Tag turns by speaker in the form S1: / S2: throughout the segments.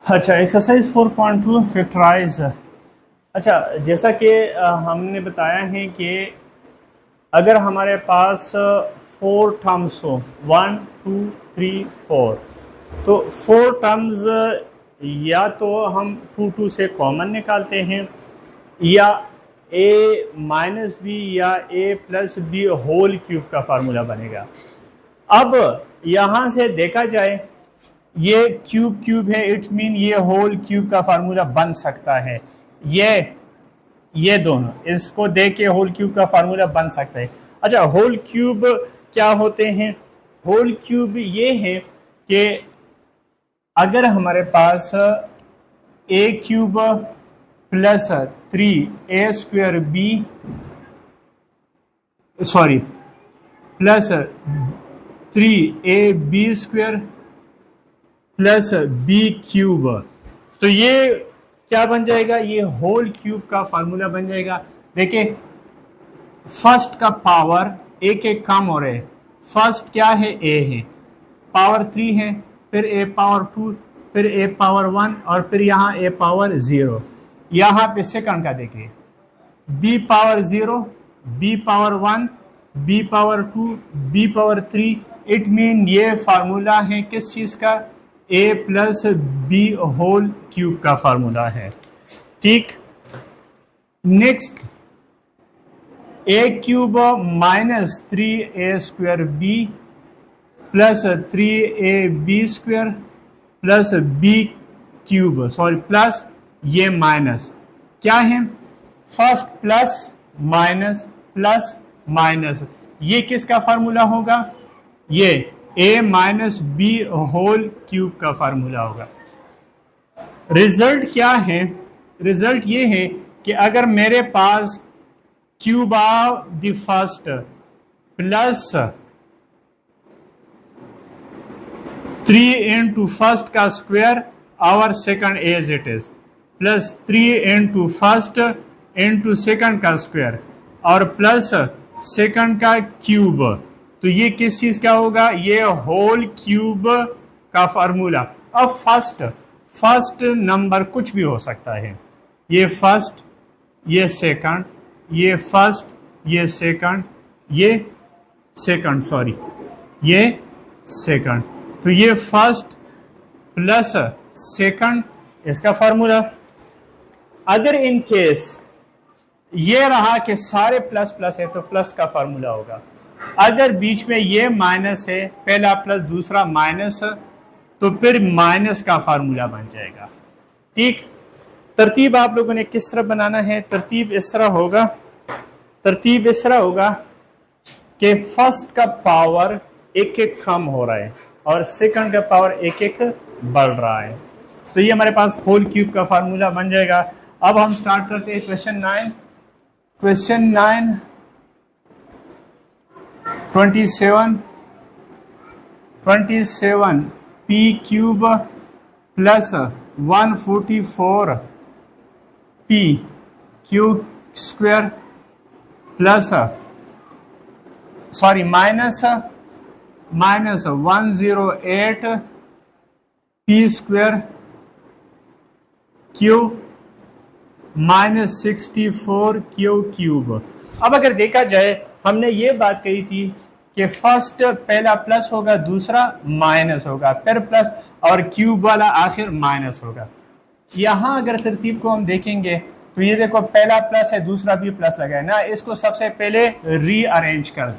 S1: अच्छा, exercise 4.2 factorise. अच्छा, जैसा कि हमने बताया है कि अगर हमारे पास 4 टर्म्स हो, 1 2 3 4, तो 4 टर्म्स या तो हम 2 से कॉमन निकालते हैं या a माइनस बी या a plus B whole cube का फार्मूला बनेगा। अब यहां से देखा जाए, ये क्यूब क्यूब है, इट मीन ये होल क्यूब का फार्मूला बन सकता है। ये दोनों इसको देख के होल क्यूब का फार्मूला बन सकता है। अच्छा, होल क्यूब क्या होते हैं? होल क्यूब ये है कि अगर हमारे पास a cube plus 3a² b sorry plus 3ab² plus b cube, तो ये क्या बन जाएगा? ये होल क्यूब का फार्मूला बन जाएगा। देखिए, फर्स्ट का पावर एक एक कम हो रहे हैं। फर्स्ट क्या है? ए है, पावर 3 है, फिर ए पावर 2, फिर ए पावर 1 और फिर यहाँ ए पावर 0। यहाँ पे सेकंड का देखिए, b power 0, b power 1, b power 2, b power 3। It mean ये फार्मूला है किस चीज का? A plus B whole cube का फार्मूला है। ठीक, next, a cube minus 3a² b plus 3ab² plus b cube, sorry plus ये माइनस क्या है? First plus minus plus minus, ये किसका फार्मूला होगा? ये a minus b whole cube का फार्मूला होगा। रिजल्ट क्या है? रिजल्ट ये है कि अगर मेरे पास cube of the first plus 3 into first का स्क्वायर और second as it is, plus 3 into first into second का स्क्वायर और प्लस सेकंड का क्यूब, तो ये किस चीज का होगा? ये होल क्यूब का फार्मूला। अब फर्स्ट नंबर कुछ भी हो सकता है, ये फर्स्ट, ये सेकंड, ये फर्स्ट, ये सेकंड, ये सेकंड, सॉरी ये सेकंड, तो ये फर्स्ट प्लस सेकंड इसका फार्मूला। अगर इन केस ये रहा कि सारे प्लस प्लस है तो प्लस का फार्मूला होगा। अगर बीच में ये माइनस है, पहला प्लस दूसरा माइनस, तो फिर माइनस का फार्मूला बन जाएगा। ठीक, तरतीब आप लोगों ने किस तरह बनाना है? तरतीब इस तरह होगा कि फर्स्ट का पावर एक एक कम हो रहा है और सेकंड का पावर एक एक बढ़ रहा है, तो ये हमारे पास होल क्यूब का फार्मूला बन जाएगा। अब हम स्टार्ट करते हैं question 9। Question 9 27 P cube plus 144 P cube square plus minus 108 P square Q minus 64 Q cube. अब अगर देखा जाए, हमने ये बात कही थी कि फर्स्ट पहला प्लस होगा, दूसरा माइनस होगा, फिर प्लस और क्यूब वाला आखिर माइनस होगा। यहां अगर तरतीब को हम देखेंगे तो ये देखो, पहला प्लस है, दूसरा भी प्लस लगा है ना, इसको सबसे पहले रीअरेंज कर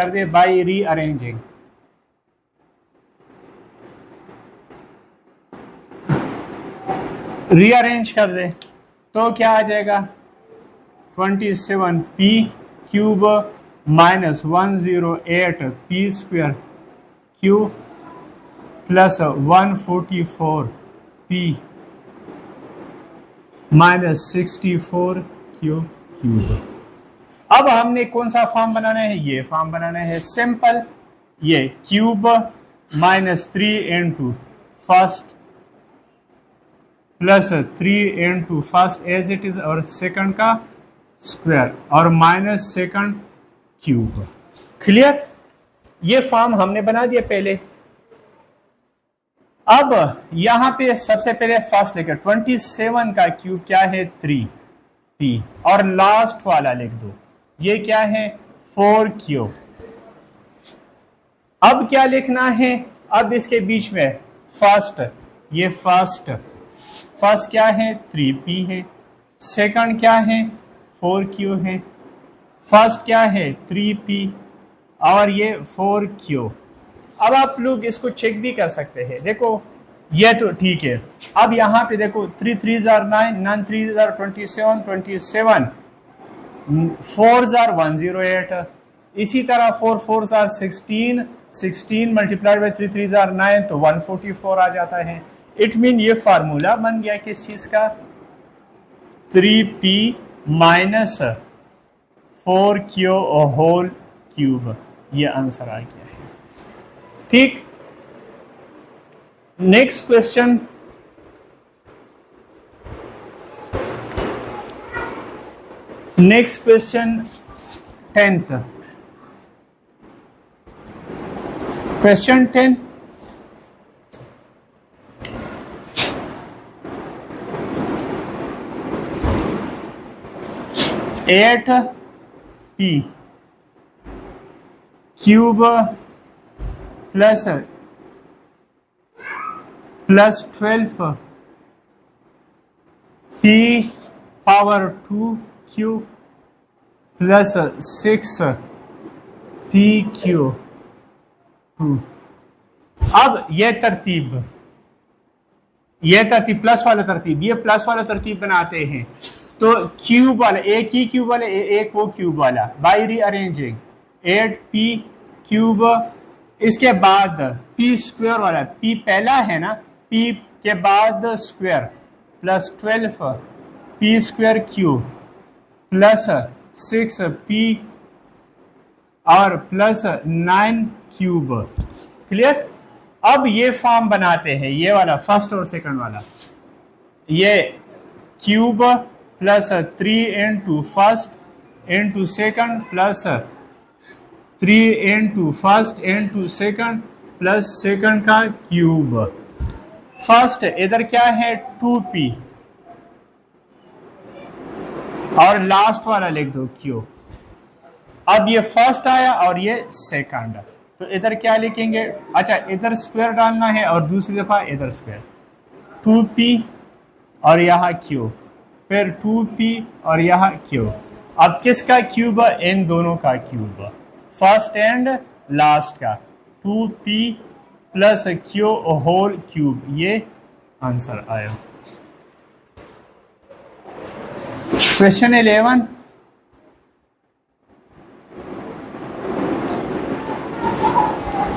S1: दे, बाय रीअरेंजिंग। रीअरेंज कर दे तो क्या आ जाएगा? 27 P cube minus 108 P square Q plus 144 P minus 64 Q cube. अब हमने कौन सा फॉर्म बनाना है? ये फॉर्म बनाना है सिंपल, ये cube minus 3 into first plus 3 into first as it is और सेकंड का स्क्वायर और माइनस सेकंड क्यूब। क्लियर? ये फॉर्म हमने बना दिया पहले। अब यहां पे सबसे पहले फर्स्ट लिखे 27 का क्यूब क्या है 3p, और लास्ट वाला लिख दो ये क्या है 4q। अब क्या लिखना है, अब इसके बीच में फर्स्ट, ये फर्स्ट क्या है 3p है, सेकंड क्या है 4q है, फर्स्ट क्या है 3p और ये 4q। अब आप लोग इसको चेक भी कर सकते हैं, देखो ये तो ठीक है। अब यहां पे देखो 3 3 9, 9 3 27, 27 4 108, इसी तरह 4 4 16, 16 मल्टीप्लाइड बाई 3 3 9 तो 144 आ जाता है। इट मीन ये फार्मूला बन गया किस चीज का 3p minus 4q whole cube, ये आंसर आ गया है। ठीक, next question, next question 10th question 10, eight P cube plus 12 p power 2q plus 6 pq 2। अब ये तरतीब प्लस वाला तरतीब, ये प्लस वाला तरतीब बनाते हैं तो क्यूब वाला एक ही क्यूब वाला एक वो क्यूब वाला बाई रीअरेंजिंग 8p क्यूब, इसके बाद p स्क्वायर वाला, p पहला है ना, p के बाद square plus 12 p square cube plus 6p और प्लस 9 क्यूब। क्लियर। अब ये फॉर्म बनाते हैं, ये वाला फर्स्ट और सेकंड वाला, ये cube plus 3 into first into second plus 3 into first into second plus second का क्यूब। फर्स्ट इधर क्या है 2p और लास्ट वाला लिख दो क्यूब। अब ये फर्स्ट आया और ये सेकंड, तो इधर क्या लिखेंगे, अच्छा इधर स्क्वायर डालना है और दूसरी दफा इधर स्क्वायर, 2p और यहाँ क्यूब, फिर 2p और यहाँ क्यूब। अब किसका क्यूब है, इन दोनों का क्यूब, फर्स्ट एंड लास्ट का, 2p plus Q whole cube, ये आंसर आया। Question 11,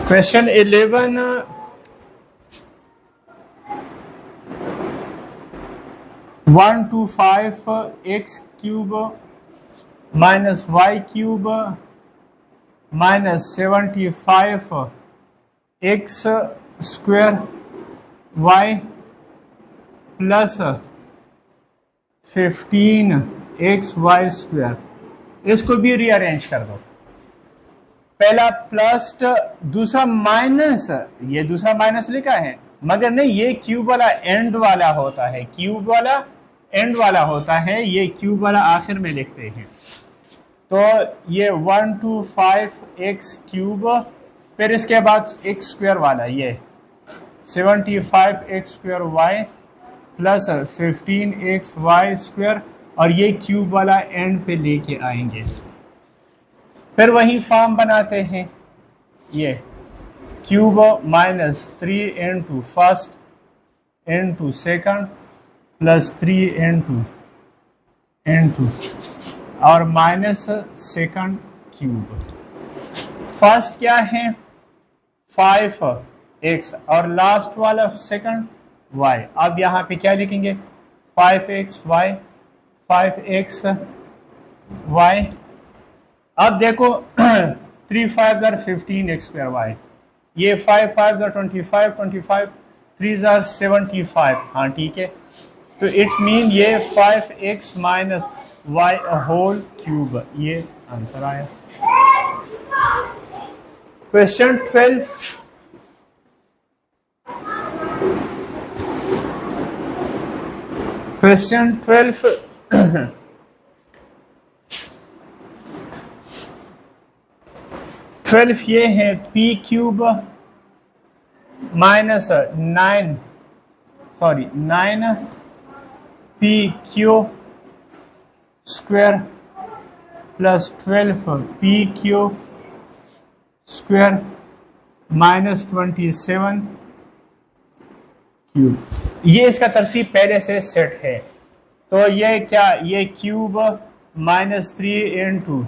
S1: question 11 125 x cube minus Y cube minus 75 X square Y plus 15 X Y square, इसको भी रीअरेंज कर दो। पहला प्लस, दूसरा माइनस, ये दूसरा माइनस लिखा है मगर नहीं, ये क्यूब वाला एंड वाला होता है, क्यूब वाला एंड वाला होता है, ये क्यूब वाला आखिर में लिखते हैं। तो ये 125 एक्स क्यूब, फिर इसके बाद एक्स स्क्वायर वाला ये 75 X square Y plus 15 X Y square, और ये क्यूब वाला एंड पे लेके आएंगे। फिर वही फॉर्म बनाते हैं, ये cube minus 3 into first into second plus 3 into और माइनस सेकंड क्यूब। फर्स्ट क्या है 5x और लास्ट वाला सेकंड y। अब यहाँ पे क्या लिखेंगे 5x y, 5x y। अब देखो 3 5 15 एक्स स्क्वायर वाई, ये 5 5 25 25 3 75। हाँ ठीक है, तो इट मीन ये 5x minus Y whole cube, ये आंसर आया। क्वेश्चन 12, क्वेश्चन 12 12 ये है p cube minus 9 p Q square plus 12 p Q square minus 27 cube. ये इसका तरतीब पहले से सेट है। तो ये क्या, ये cube minus 3 into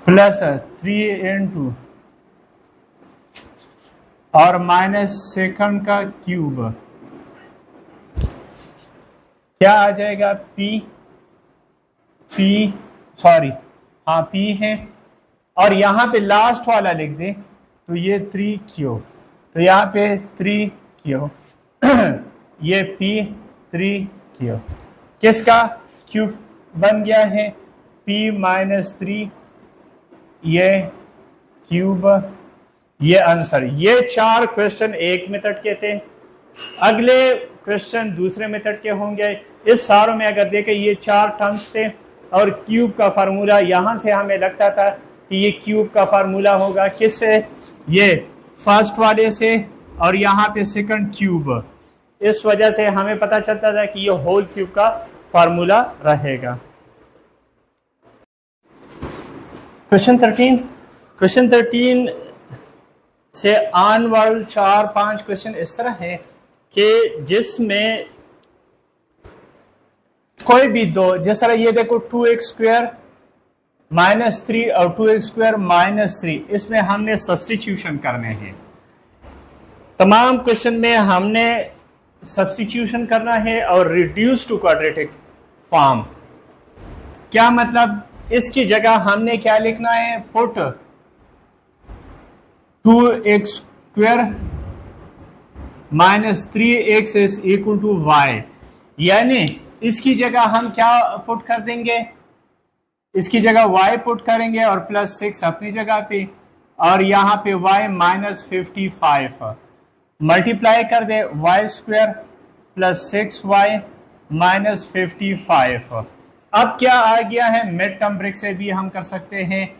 S1: plus 3 into और माइनस सेकंड का क्यूब, क्या आ जाएगा p है। और यहां पे लास्ट वाला लिख दे तो ये 3 क्यू, तो यहाँ पे 3 क्यू ये p 3 क्यू किसका क्यूब बन गया है, p माइनस 3 ये क्यूब, ये आंसर। ये 4 क्वेश्चन एक मेथड के थे, अगले क्वेश्चन दूसरे मेथड के होंगे। इस सारों में अगर देखें ये 4 टर्म्स थे और क्यूब का फार्मूला यहां से हमें लगता था कि ये क्यूब का फार्मूला होगा किससे, ये फर्स्ट वाले से और यहाँ पे सेकंड क्यूब। इस वजह से हमें पता चलता था कि ये होल क्यूब का फार्मूला रहेगा। क्वेश्चन 13 से आने वाले 4-5 क्वेश्चन इस तरह है कि जिसमें कोई भी दो, जिस तरह ये देखो 2x स्क्वायर माइनस 3 और 2x स्क्वायर माइनस 3, इसमें हमने सब्स्टिट्यूशन करने हैं। तमाम क्वेश्चन में हमने सब्स्टिट्यूशन करना है और रिड्यूस टू क्वाड्रेटिक फॉर्म। क्या मतलब, इसकी जगह हमने क्या लिखना है, put 2x square minus 3x is equal to y, यानी इसकी जगह हम क्या पुट कर देंगे, इसकी जगह y पुट करेंगे और प्लस 6 अपनी जगह पे, और यहां पे y माइनस 55 मल्टीप्लाई कर दे, y square plus 6y minus 55। अब क्या आ गया है, मिड टर्म ब्रेक से भी हम कर सकते हैं।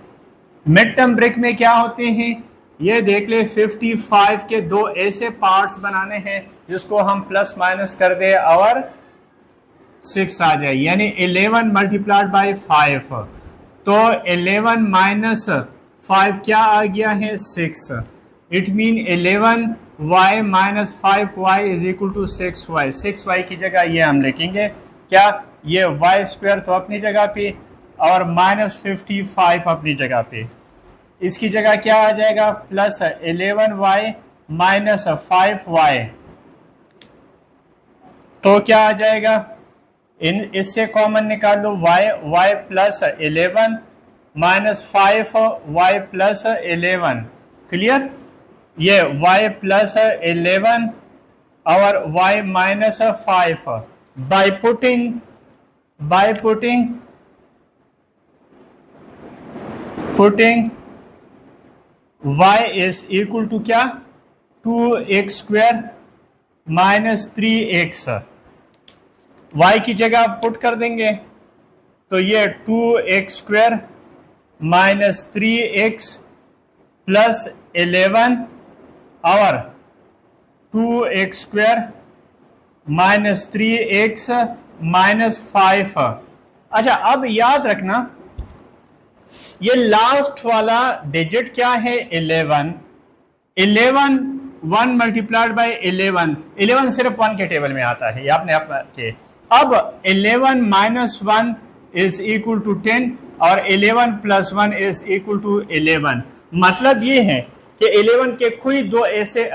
S1: मिड टर्म ब्रेक में क्या होते हैं, ये देख ले 55 के दो ऐसे पार्ट्स बनाने हैं जिसको हम प्लस माइनस कर दे और 6 आ जाए, यानी 11 मल्टीप्लाइड बाई 5। तो 11 माइनस 5 क्या आ गया है, 6। It mean 11y minus 5y is equal to 6y। 6y की जगह ये हम लिखेंगे क्या, ये y स्क्वायर तो अपनी जगह पे और माइनस 55 अपनी जगह पे। इसकी जगह क्या आ जाएगा, प्लस 11y माइनस 5y, तो क्या आ जाएगा, इससे कॉमन निकाल लो, y plus 11 minus 5y plus 11। Clear, ये y प्लस 11 और y minus 5 by putting y is equal to क्या, 2x square minus 3x। y की जगह पुट कर देंगे तो ये 2x square minus 3x plus 11 और 2x square minus 3x minus 5। अच्छा, अब याद रखना ये लास्ट वाला डिजिट क्या है, 11 1 मल्टीप्लाइड बाई 11 सिर्फ 1 के टेबल में आता है, ये आपने के। अब 11 माइनस 1 इज इक्वल टू 10 और 11 प्लस 1 इज इक्वल टू 11। मतलब ये है कि 11 के कोई दो ऐसे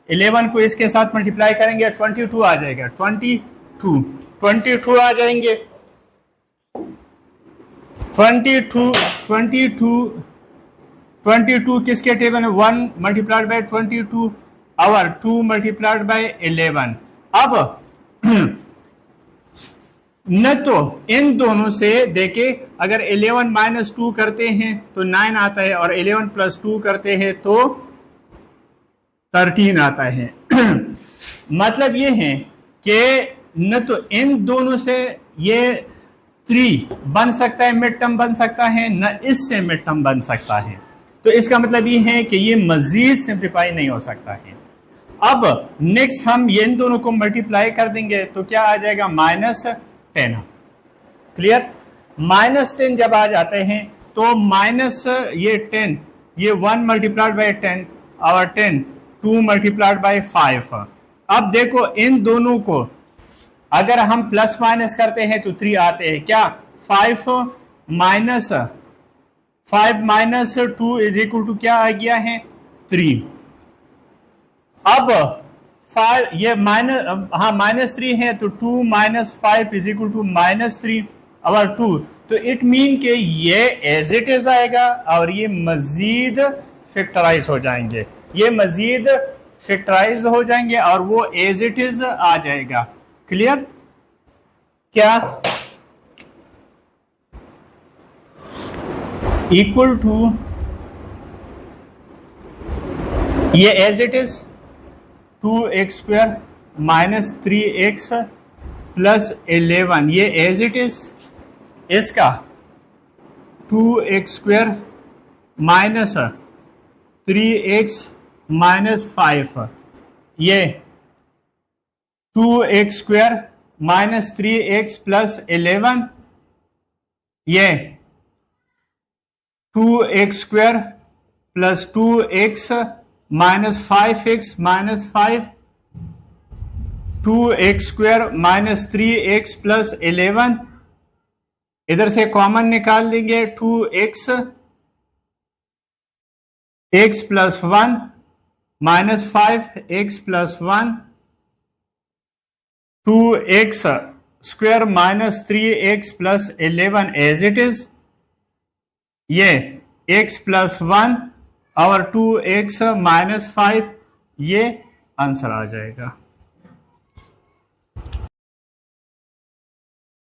S1: 11 को इसके साथ मल्टीप्लाई करेंगे 22 आ जाएगा, 22 आ जाएंगे। 22 किसके टेबल में, 1 मल्टीप्लाइड बाई 22 और 2 मल्टीप्लाइड बाई 11। अब न तो इन दोनों से देखे, अगर 11 माइनस 2 करते हैं तो 9 आता है और 11 प्लस 2 करते हैं तो 13 आता है। मतलब ये है कि न तो इन दोनों से ये 3 बन सकता है, मिड टर्म बन सकता है, न इससे मिड टर्म बन सकता है। तो इसका मतलब ये है कि ये मजीद सिंप्लीफाई नहीं हो सकता है। अब नेक्स्ट हम ये इन दोनों को मल्टीप्लाई कर देंगे तो क्या आ जाएगा, -10। क्लियर? -10 जब आ जाते हैं तो माइनस ये 10, ये 1 मल्टीप्लाइड बाई 10 और 10 2 मल्टीप्लाइड बाई 5। अब देखो इन दोनों को अगर हम प्लस माइनस करते हैं तो 3 आते हैं। क्या 5 माइनस 2 इज इक्वल टू क्या आ गया है, 3। अब 5 ये -3 है तो 2 - 5 इज इक्वल टू -3 और 2। तो इट मीन के ये एज इट इज आएगा और ये मजीद फैक्टराइज हो जाएंगे, ये मजीद फैक्टराइज हो जाएंगे और वो एज इट इज आ जाएगा। क्लियर? क्या इक्वल टू ये as it is 2x² - 3x + 11, ये एज इट इज इसका 2x² - 3x - 5, ये 2x² - 3x + 11, ये 2x² + 2x - 5x - 5, 2x² - 3x + 11, इधर से कॉमन निकाल देंगे 2x, x + 1 - 5x + 1, 2x² - 3x + 11 as it is, ये x + 1 और 2x - 5, ये आंसर आ जाएगा।